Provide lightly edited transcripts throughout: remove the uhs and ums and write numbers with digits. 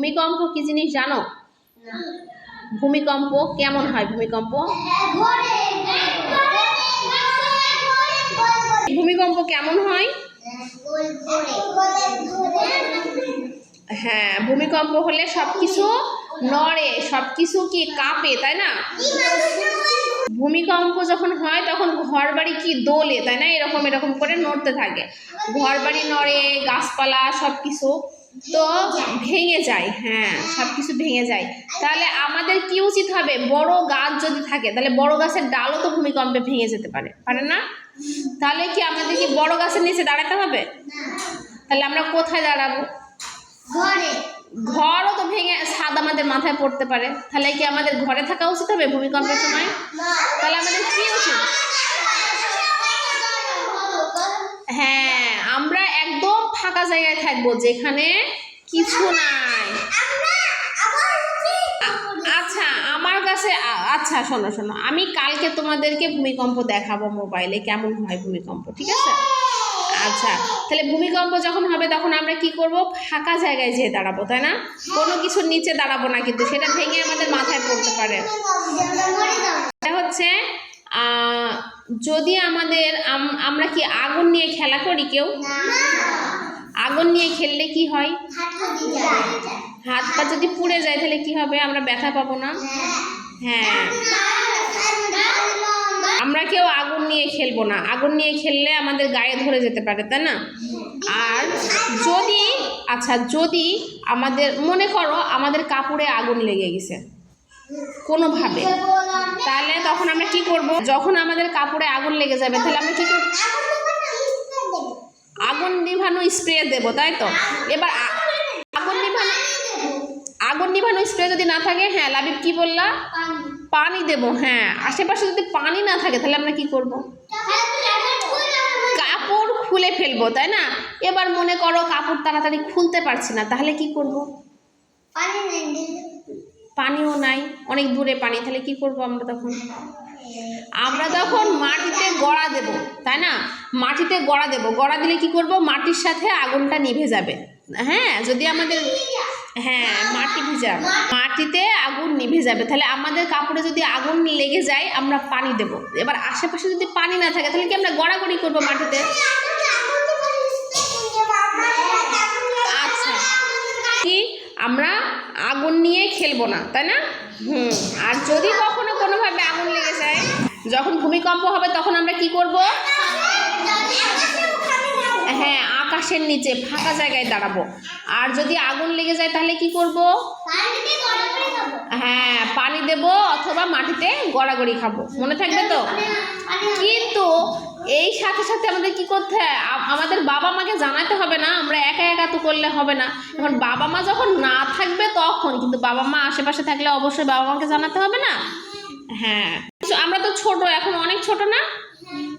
ভূমিকম্প কি জিনিস জানো? ভূমিকম্প কেমন হয়? ভূমিকম্প ভূমিকম্প কেমন হয়? হ্যাঁ, ভূমিকম্প হলে সবকিছু নড়ে, সবকিছু কি কাঁপে, তাই না? ভূমিকম্প যখন হয় তখন ঘর বাড়ি কি দোলে, তাই না? এরকম এরকম করে নড়তে থাকে, ঘর বাড়ি নড়ে, গাছপালা সবকিছু তো ভেঙে যায়। হ্যাঁ, সবকিছু ভেঙে যায়। তাহলে আমাদের কি উচিত হবে? বড় গাছ যদি থাকে তাহলে বড় গাছের ডালও তো ভূমিকম্পে ভেঙে যেতে পারে, পারে না? তাহলে কি আমাদের কি বড় গাছের নিচে দাঁড়াতে হবে? তাহলে আমরা কোথায় দাঁড়াবো? ঘরও তো ভেঙে ছাদ আমাদের মাথায় পড়তে পারে, তাহলে কি আমাদের ঘরে থাকা উচিত হবে ভূমিকম্পের সময়? তাহলে আমাদের কি উচিত? হ্যাঁ, আমরা একদম ফাঁকা জায়গায় থাকবো যেখানে কিছু নাই। আচ্ছা, আমার কাছে আচ্ছা শোনো শোনো, আমি কালকে তোমাদেরকে ভূমিকম্প দেখাবো মোবাইলে, কেমন হয় ভূমিকম্প, ঠিক আছে? আচ্ছা, তাহলে ভূমিকম্প যখন হবে তখন আমরা কি করব? ফাঁকা জায়গায় যেয়ে দাঁড়াবো, তাই না? কোনো কিছুর নিচে দাঁড়াবো না, কিন্তু সেটা ভেঙে আমাদের মাথায় পড়তে পারে। এটা হচ্ছে যদি আমাদের আমরা কি আগুন নিয়ে খেলা করি? কেউ আগুন নিয়ে খেললে কি হয়? হাত পা যদি পুড়ে যায় তাহলে কি হবে? আমরা ব্যথা পাবো না? হ্যাঁ, আমরা কেউ আগুন নিয়ে খেলবো না, আগুন নিয়ে খেললে আমাদের গায়ে ধরে যেতে পারে, তাই না? আর যদি যদি আমাদের মনে করো আমাদের কাপড়ে আগুন লেগে গেছে কোনোভাবে, তাহলে তখন আমরা কি করব? যখন আমাদের কাপড়ে আগুন লেগে যাবে তাহলে আমরা কি করব? আগুন নিভানো স্প্রে দেব, তাই তো? এবার আগুন নিভানো স্প্রে যদি না থাকে, হ্যাঁ লাবিব কি বললা? পানি দেব। হ্যাঁ, আশেপাশে যদি পানি না থাকে তাহলে আমরা কি করব? কাপড় খুলে ফেলবো, তাই না? এবার মনে করো কাপড় তাড়াতাড়ি খুলতে পারছি না, তাহলে কি করব? পানিও নাই, অনেক দূরে পানি, তাহলে কি করব আমরা তখন? আমরা তখন মাটিতে গড়া দেব, তাই না? মাটিতে গড়া দেব, গড়া দিলে কি করব? মাটির সাথে আগুনটা নিভে যাবে। হ্যাঁ, যদি আমাদের মাটি ভিজা, মাটিতে আগুন নিভে যাবে। তাহলে আমাদের কাপড়ে যদি আগুন লেগে যায় আমরা পানি দেব। এবার আশেপাশে যদি পানি না থাকে তাহলে কি আমরা গড়াগড়ি করবো মাটিতে? আচ্ছা, কি আমরা আগুন নিয়ে খেলবো না, তাই না? আর যদি কখনো কোনোভাবে আগুন লেগে যায়, যখন ভূমিকম্প হবে তখন আমরা কি করব? হ্যাঁ, আকাশের নিচে ফাঁকা জায়গায় দাঁড়াবো। আর যদি আগুন লেগে যায় তাহলে কি করব? হ্যাঁ, পানি দেব অথবা মাটিতে গড়াগড়ি খাবো, মনে থাকবে তো? কিন্তু এই সাথে সাথে আমাদের কি করতে হয়? আমাদের বাবা মাকে জানাতে হবে না, আমরা একা একা তো করলে হবে না। এখন বাবা মা যখন না থাকবে তখন, কিন্তু বাবা মা আশেপাশে থাকলে অবশ্যই বাবা মাকে জানাতে হবে না? হ্যাঁ, আমরা তো ছোট, এখন অনেক ছোট না,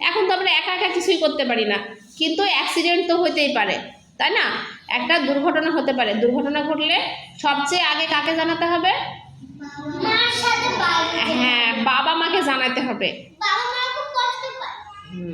এখন তো আমরা একা একা কিছুই করতে পারি না, কিন্তু অ্যাক্সিডেন্ট তো হতেই পারে, তাই না? একটা দুর্ঘটনা হতে পারে, দুর্ঘটনা ঘটলে সবচেয়ে আগে কাকে জানাতে হবে? হ্যাঁ, বাবা মাকে জানাতে হবে।